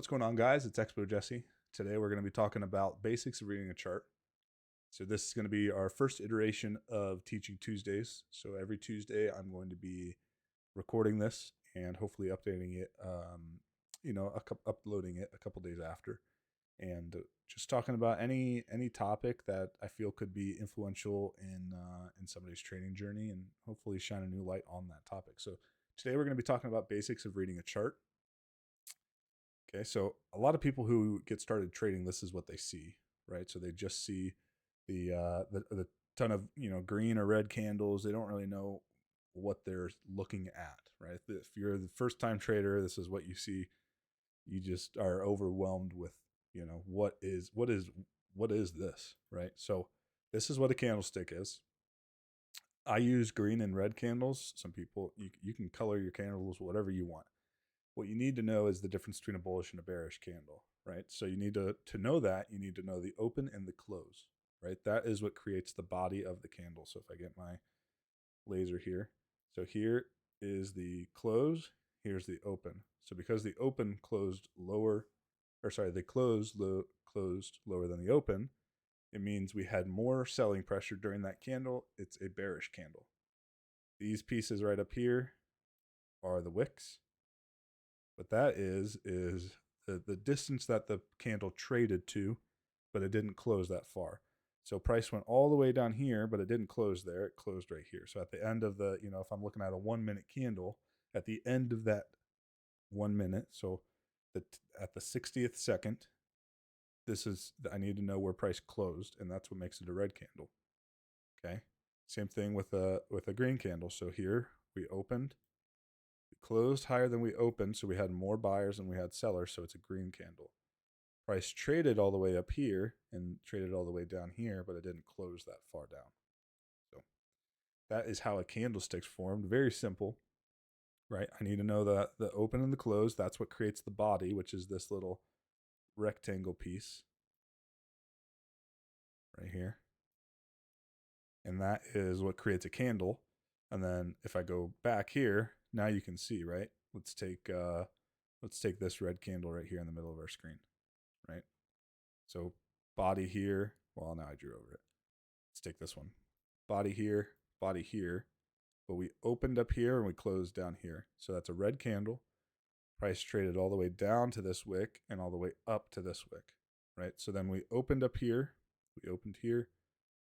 What's going on, guys? It's Expo Jesse. Today we're going to be talking about basics of reading a chart. So this is going to be our first iteration of Teaching Tuesdays. So every Tuesday I'm going to be recording this and hopefully updating it, uploading it a couple days after, and just talking about any topic that I feel could be influential in somebody's trading journey, and hopefully shine a new light on that topic. So today we're going to be talking about basics of reading a chart. Okay, so a lot of people who get started trading, this is what they see, right? So they just see the ton of green or red candles. They don't really know what they're looking at, right? If you're the first time trader, this is what you see. You just are overwhelmed with what is this, right? So this is what a candlestick is. I use green and red candles. Some people you can color your candles whatever you want. What you need to know is the difference between a bullish and a bearish candle, right? So you need to know that, you need to know the open and the close, right? That is what creates the body of the candle. So if I get my laser here, so here is the close, here's the open. So because the open closed lower, the closed lower than the open, it means we had more selling pressure during that candle. It's a bearish candle. These pieces right up here are the wicks. What that is the distance that the candle traded to, but it didn't close that far. So price went all the way down here, but it didn't close there. It closed right here. So at the end of the, if I'm looking at a 1 minute candle, at the end of that 1 minute, so at the 60th second, I need to know where price closed, and that's what makes it a red candle. Okay. Same thing with a green candle. So here we opened, closed higher than we opened, so we had more buyers than we had sellers, so it's a green candle. Price traded all the way up here and traded all the way down here, but it didn't close that far down. So that is how a candlestick's formed. Very simple, right? I need to know the open and the close. That's what creates the body, which is this little rectangle piece right here. And that is what creates a candle. And then if I go back here, now you can see, right? Let's take this red candle right here in the middle of our screen, right? So body here. Well, now I drew over it. Let's take this one. Body here, but we opened up here and we closed down here. So that's a red candle. Price traded all the way down to this wick and all the way up to this wick, right? So then we opened up here, we opened here,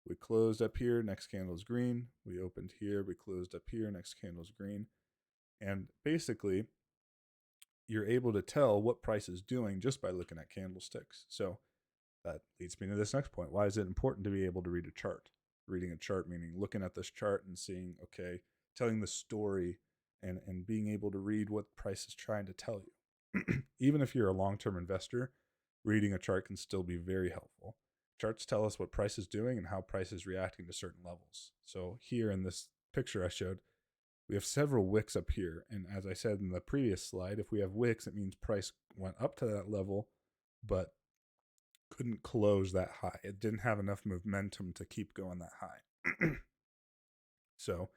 we closed up here, next candle is green. We opened here, we closed up here, next candle is green. And basically, you're able to tell what price is doing just by looking at candlesticks. So that leads me to this next point. Why is it important to be able to read a chart? Reading a chart meaning looking at this chart and seeing, okay, telling the story and being able to read what price is trying to tell you. Even if you're a long-term investor, reading a chart can still be very helpful. Charts tell us what price is doing and how price is reacting to certain levels. So here in this picture I showed, we have several wicks up here. And as I said in the previous slide, if we have wicks, it means price went up to that level, but couldn't close that high. It didn't have enough momentum to keep going that high. So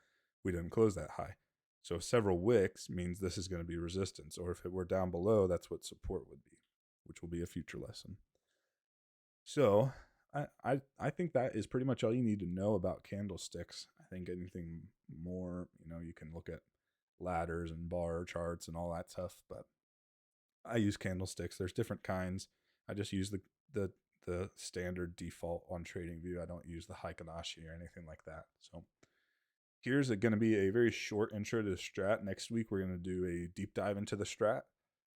we didn't close that high. So several wicks means this is going to be resistance, or if it were down below, that's what support would be, which will be a future lesson. So I think that is pretty much all you need to know about candlesticks. I think anything more, you can look at ladders and bar charts and all that stuff, but I use candlesticks. There's different kinds. I just use the standard default on TradingView. I don't use the Heikkanashi or anything like that. So here's going to be a very short intro to the strat. Next week we're going to do a deep dive into the strat.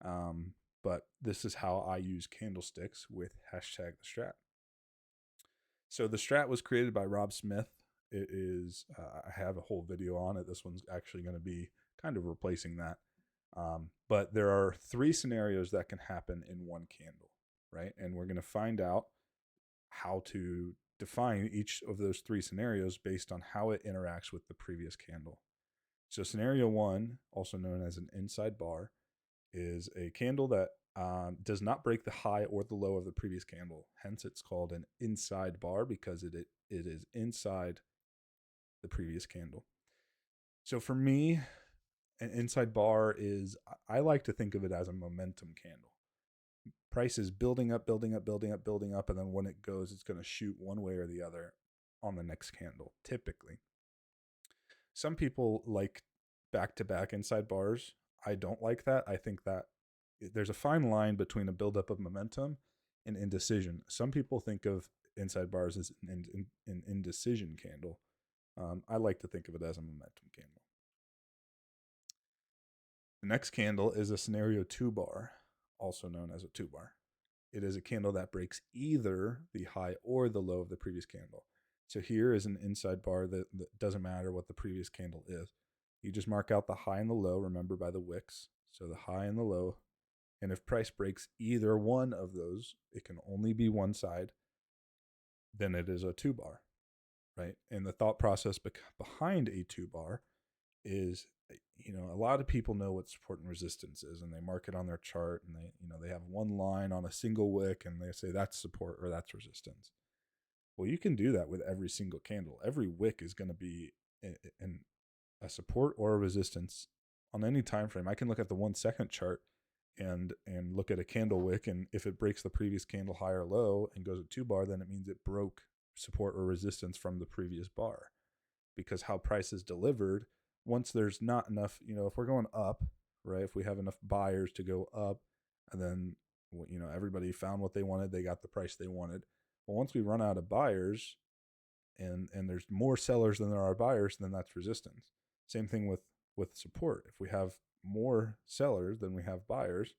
But this is how I use candlesticks with hashtag the strat. So the strat was created by Rob Smith. It is I have a whole video on it. This one's actually going to be kind of replacing that. But there are 3 scenarios that can happen in one candle, right? And we're going to find out how to define each of those 3 scenarios based on how it interacts with the previous candle. So scenario 1, also known as an inside bar, is a candle that does not break the high or the low of the previous candle. Hence, it's called an inside bar because it is inside the previous candle. So for me, an inside bar is, I like to think of it as a momentum candle. price is building up, building up, building up, building up, and then when it goes, it's going to shoot one way or the other on the next candle, typically. Some people like back-to-back inside bars. I don't like that. I think that there's a fine line between a buildup of momentum and indecision. Some people think of inside bars as an indecision candle. I like to think of it as a momentum candle. The next candle is a scenario 2 bar, also known as a 2 bar. It is a candle that breaks either the high or the low of the previous candle. So here is an inside bar that doesn't matter what the previous candle is. You just mark out the high and the low, remember, by the wicks. So the high and the low. And if price breaks either one of those, it can only be one side, then it is a 2 bar, right? And the thought process behind a 2 bar is, a lot of people know what support and resistance is, and they mark it on their chart, and they have one line on a single wick, and they say that's support or that's resistance. Well, you can do that with every single candle. Every wick is going to be a support or a resistance on any time frame. I can look at the 1 second chart and look at a candle wick, and if it breaks the previous candle high or low and goes a 2 bar, then it means it broke support or resistance from the previous bar. Because how price is delivered, once there's not enough, if we're going up, right, if we have enough buyers to go up, and then everybody found what they wanted, they got the price they wanted. Well, once we run out of buyers and there's more sellers than there are buyers, then that's resistance. Same thing with support. If we have more sellers than we have buyers,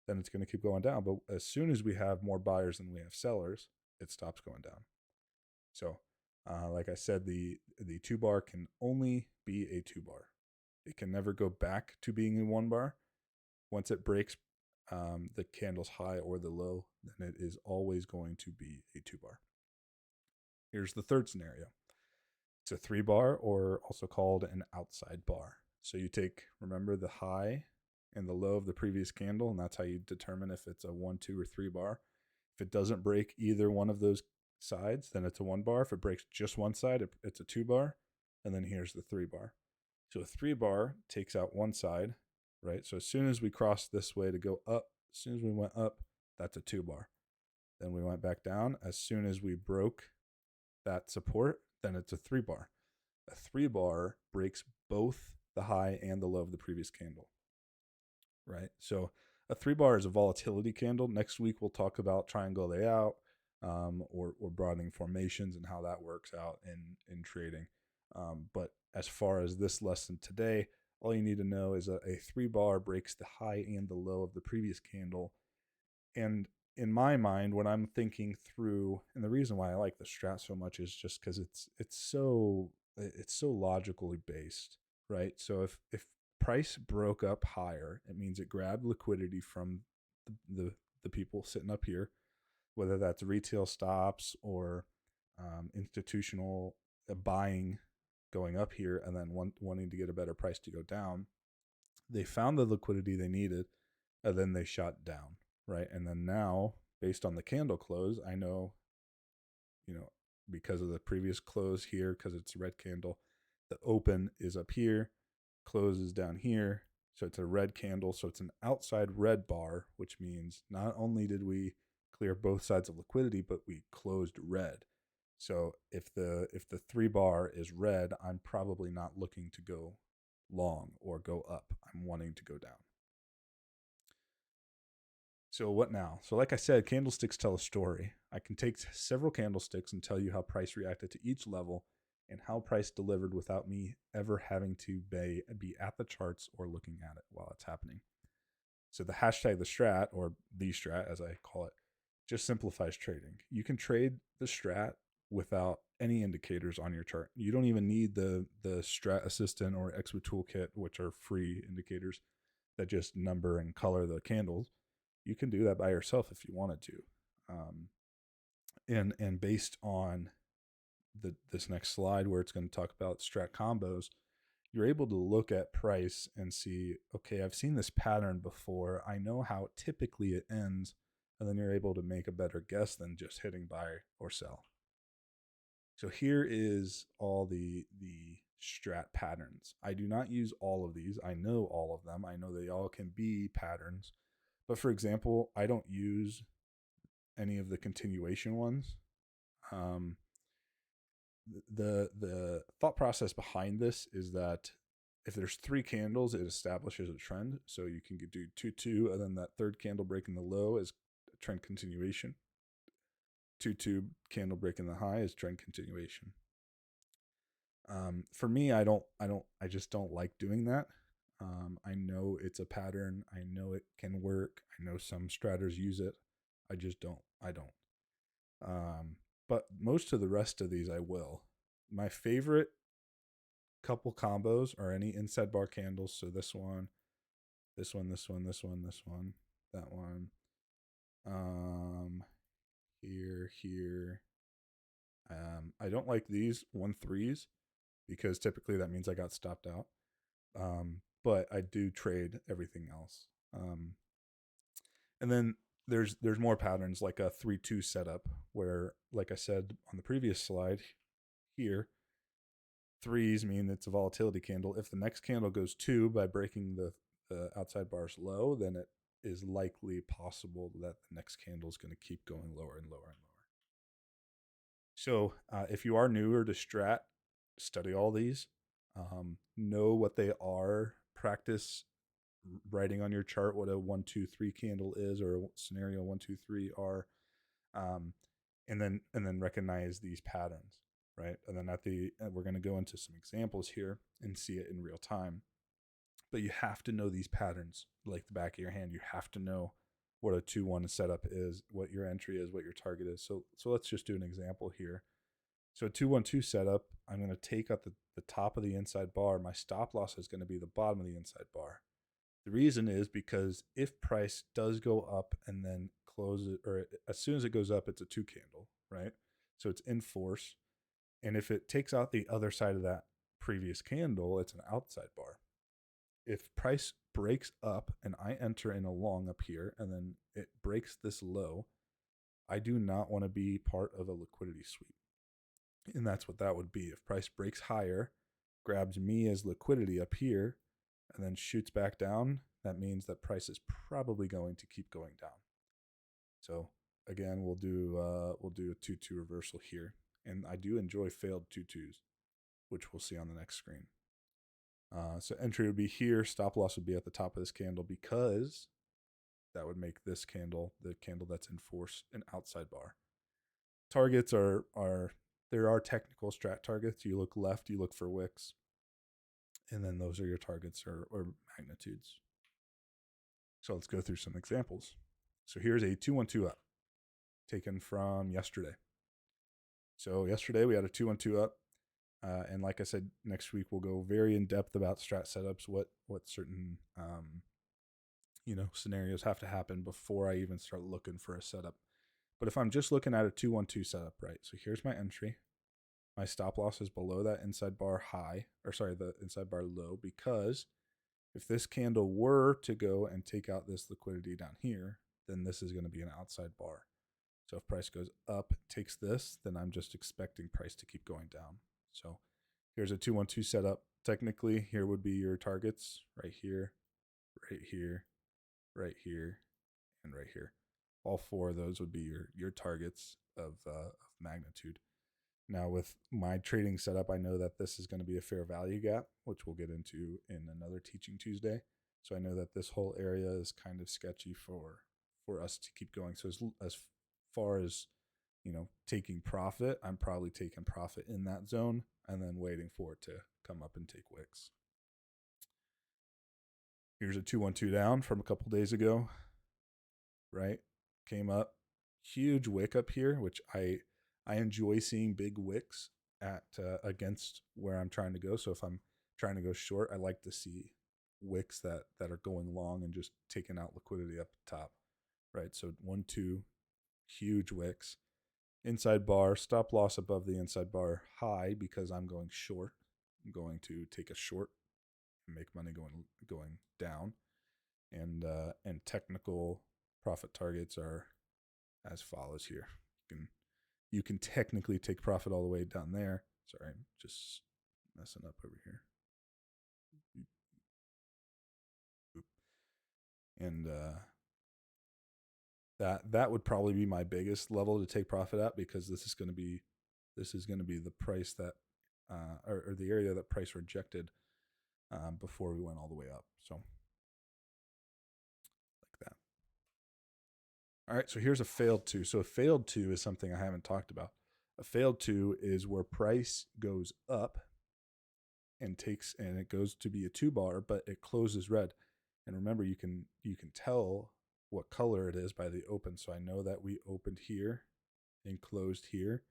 then it's going to keep going down. But as soon as we have more buyers than we have sellers, it stops going down. So like I said, the 2 bar can only be a 2 bar. It can never go back to being a 1 bar. Once it breaks the candle's high or the low, then it is always going to be a 2 bar. Here's the third scenario. It's a 3 bar, or also called an outside bar. So you take, remember, the high and the low of the previous candle, and that's how you determine if it's a 1, 2, or 3 bar. If it doesn't break either one of those sides, then it's a 1 bar. If it breaks just one side, it's a 2 bar. And then here's the 3 bar. So a 3 bar takes out one side, right? So as soon as we crossed this way to go up, as soon as we went up, that's a 2 bar. Then we went back down. As soon as we broke that support, then it's a 3 bar. A 3 bar breaks both the high and the low of the previous candle, right? So a 3 bar is a volatility candle. Next week, we'll talk about triangle layout, or broadening formations and how that works out in trading. But as far as this lesson today, all you need to know is a 3 bar breaks the high and the low of the previous candle. And in my mind, when I'm thinking through, and the reason why I like the strat so much is just because it's so logically based, right? So if price broke up higher, it means it grabbed liquidity from the people sitting up here, whether that's retail stops or institutional buying going up here, and then wanting to get a better price to go down. They found the liquidity they needed, and then they shot down, right? And then now, based on the candle close, I know, because of the previous close here, because it's a red candle, the open is up here, close is down here. So it's a red candle. So it's an outside red bar, which means not only did we clear both sides of liquidity, but we closed red. So if the 3 bar is red, I'm probably not looking to go long or go up. I'm wanting to go down. So what now? So like I said, candlesticks tell a story. I can take several candlesticks and tell you how price reacted to each level and how price delivered without me ever having to be at the charts or looking at it while it's happening. So the hashtag the strat, or the strat as I call it, just simplifies trading. You can trade the strat without any indicators on your chart. You don't even need the Strat Assistant or Expert Toolkit, which are free indicators that just number and color the candles. You can do that by yourself if you wanted to. And based on this next slide, where it's going to talk about strat combos, you're able to look at price and see, okay, I've seen this pattern before. I know how typically it ends. And then you're able to make a better guess than just hitting buy or sell. So here is all the strat patterns. I do not use all of these. I know all of them. I know they all can be patterns, But for example, I don't use any of the continuation ones. Um, the thought process behind this is that if there's 3 candles, it establishes a trend. So you can do 2-2, and then that third candle breaking the low is a trend continuation. 2-2 candle breaking the high is trend continuation. For me, I just don't like doing that. I know it's a pattern. I know it can work. I know some straters use it. I just don't. I don't. But most of the rest of these I will. My favorite couple combos are any inside bar candles. So this one, this one, this one, this one, this one, that one. Here. I don't like these 1-3s because typically that means I got stopped out. But I do trade everything else. And then there's more patterns like a 3-2 setup where, like I said on the previous slide here, 3s mean it's a volatility candle. If the next candle goes 2 by breaking the outside bars low, then it is likely possible that the next candle is going to keep going lower and lower and lower. So if you are newer to strat, study all these, know what they are, practice writing on your chart what a 1-2-3 candle is, or a scenario 1-2-3 are, and then recognize these patterns, right? And then we're going to go into some examples here and see it in real time. But you have to know these patterns like the back of your hand. You have to know what a 2-1 setup is, what your entry is, what your target is. So let's just do an example here. So a 2-1-2 setup, I'm going to take out the top of the inside bar. My stop loss is going to be the bottom of the inside bar. The reason is because if price does go up and then close it, or as soon as it goes up, it's a 2 candle, right? So it's in force. And if it takes out the other side of that previous candle, it's an outside bar. If price breaks up and I enter in a long up here and then it breaks this low, I do not want to be part of a liquidity sweep. And that's what that would be. If price breaks higher, grabs me as liquidity up here, and then shoots back down, that means that price is probably going to keep going down. So again, we'll do a 2-2 reversal here. And I do enjoy failed 2-2s, which we'll see on the next screen. So entry would be here. Stop loss would be at the top of this candle because that would make this candle, the candle that's in force, an outside bar. Targets are there are technical strat targets. You look left, you look for wicks, and then those are your targets or magnitudes. So let's go through some examples. So here's a 2-1-2 up taken from yesterday. So yesterday we had a 2-1-2 up. And like I said, next week we'll go very in depth about strat setups, what certain scenarios have to happen before I even start looking for a setup. But if I'm just looking at a 2-1-2 setup, right? So here's my entry. My stop loss is below that inside bar high, the inside bar low, because if this candle were to go and take out this liquidity down here, then this is going to be an outside bar. So if price goes up, takes this, then I'm just expecting price to keep going down. So here's a 2-1-2 setup. Technically, here would be your targets right here, right here, right here, and right here. All 4 of those would be your targets of magnitude. Now with my trading setup, I know that this is going to be a fair value gap, which we'll get into in another Teaching Tuesday. So I know that this whole area is kind of sketchy for us to keep going. So as far as taking profit, I'm probably taking profit in that zone and then waiting for it to come up and take wicks. Here's a 2-1-2 down from a couple days ago, right? Came up, huge wick up here, which I enjoy seeing big wicks at against where I'm trying to go. So if I'm trying to go short, I like to see wicks that are going long and just taking out liquidity up the top, right? So 1-2, huge wicks. Inside bar, stop loss above the inside bar high because I'm going short. I'm going to take a short and make money going down. And technical profit targets are as follows here. You can technically take profit all the way down there. Sorry, I'm just messing up over here. And That would probably be my biggest level to take profit at, because this is going to be the price that or the area that price rejected before we went all the way up. So like that. All right, so here's a failed two. So a failed two is something I haven't talked about. A failed two is where price goes up and it goes to be a 2 bar, but it closes red. And remember, you can tell what color it is by the open. So I know that we opened here and closed here.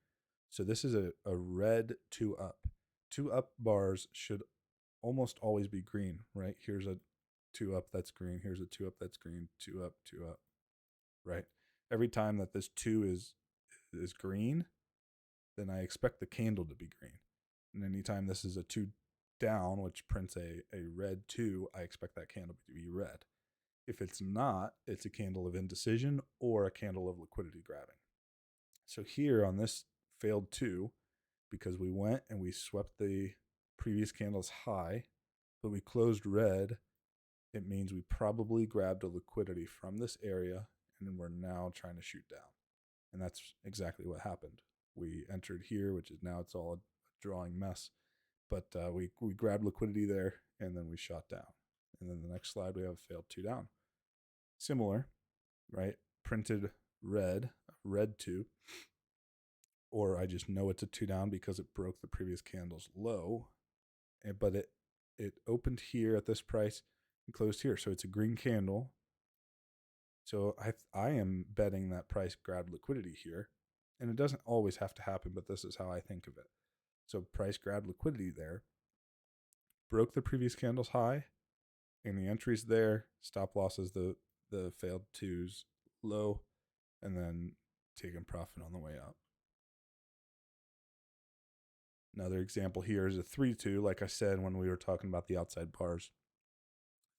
So this is a red 2 up. 2 up bars should almost always be green, right? Here's a 2 up that's green. Here's a 2 up that's green. 2 up, 2 up, right? Every time that this 2 is green, then I expect the candle to be green. And anytime this is a 2 down, which prints a red 2, I expect that candle to be red. If it's not, it's a candle of indecision or a candle of liquidity grabbing. So here on this failed 2, because we went and we swept the previous candle's high, but we closed red, it means we probably grabbed a liquidity from this area and we're now trying to shoot down. And that's exactly what happened. We entered here, which is now it's all a drawing mess, but we grabbed liquidity there and then we shot down. And then the next slide, we have a failed 2 down. Similar, right? Printed red 2, or I just know it's a 2 down because it broke the previous candle's low, but it opened here at this price and closed here. So it's a green candle. So I am betting that price grabbed liquidity here. And it doesn't always have to happen, but this is how I think of it. So price grabbed liquidity there, broke the previous candle's high, and the entries there, stop losses the failed 2's low, and then taking profit on the way up. Another example here is a 3-2. Like I said when we were talking about the outside bars,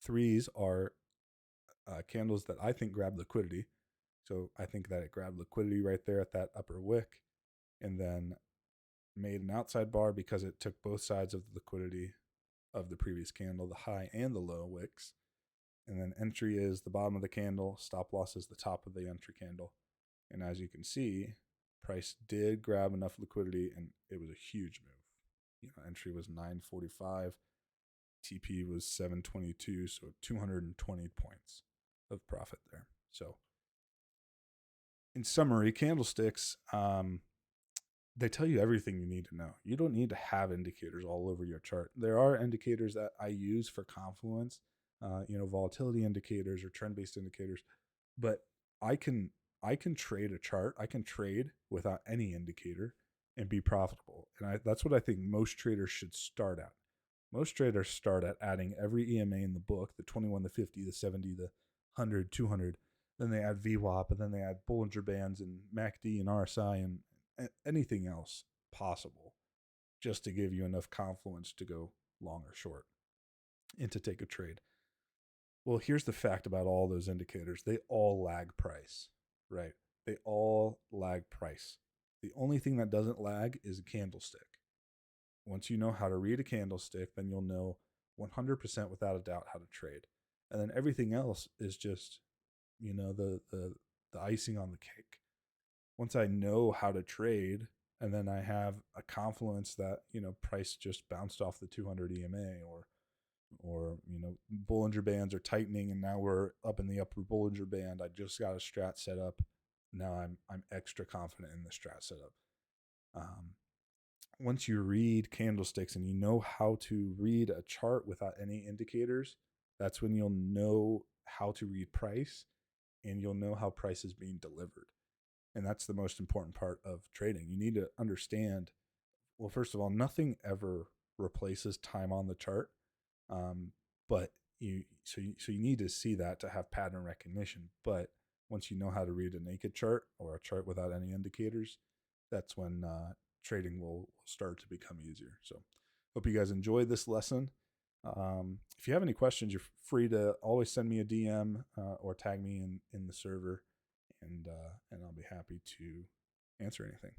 3s are candles that I think grab liquidity. So I think that it grabbed liquidity right there at that upper wick and then made an outside bar because it took both sides of the liquidity of the previous candle, the high and the low wicks. And then entry is the bottom of the candle, stop loss is the top of the entry candle. And as you can see, price did grab enough liquidity and it was a huge move. Entry was 945, TP was 722, so 220 points of profit there. So in summary, candlesticks, they tell you everything you need to know. You don't need to have indicators all over your chart. There are indicators that I use for confluence, volatility indicators or trend-based indicators, but I can trade a chart. I can trade without any indicator and be profitable. And that's what I think most traders should start at. Most traders start at adding every EMA in the book, the 21, the 50, the 70, the 100, 200. Then they add VWAP, and then they add Bollinger Bands and MACD and RSI and anything else possible just to give you enough confluence to go long or short and to take a trade. Well, here's the fact about all those indicators. They all lag price, right? They all lag price. The only thing that doesn't lag is a candlestick. Once you know how to read a candlestick, then you'll know 100% without a doubt how to trade. And then everything else is just, the icing on the cake. Once I know how to trade, and then I have a confluence that, price just bounced off the 200 EMA or Bollinger Bands are tightening and now we're up in the upper Bollinger Band. I just got a strat set up. Now I'm extra confident in the strat setup. Once you read candlesticks and you know how to read a chart without any indicators, that's when you'll know how to read price and you'll know how price is being delivered. And that's the most important part of trading. You need to understand, well, first of all, nothing ever replaces time on the chart. But you need to see that to have pattern recognition. But once you know how to read a naked chart or a chart without any indicators, that's when trading will start to become easier. So hope you guys enjoyed this lesson. If you have any questions, you're free to always send me a DM or tag me in the server, and I'll be happy to answer anything.